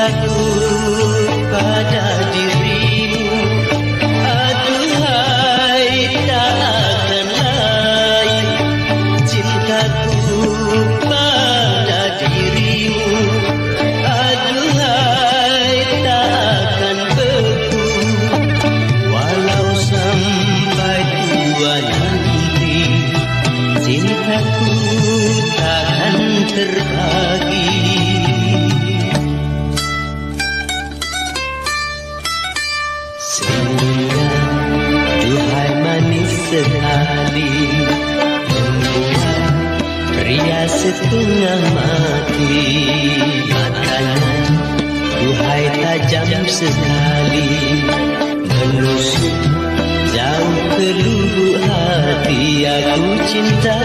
cintaku pada dirimu, aduhai tak akan lain. Cintaku pada dirimu, aduhai tak akan beku. Walau sampai tua nanti, cintaku takkan terbagi. Sehingga duhai manis sekali, membuat pria setengah mati. Matanya duhai tajam sekali, menusuk jauh ke lubuk hati. Aku cinta